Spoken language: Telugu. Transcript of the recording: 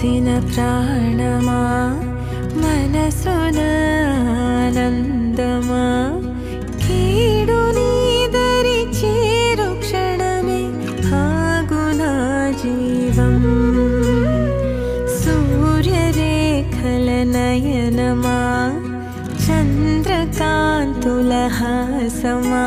కలిసిన ప్రాణమా మనసున ఆనందమా కీడు నీదరి చేరు క్షణమే ఆగునా జీవం సూర్యరేఖల నయనమా చంద్రకాంతుల హాసమా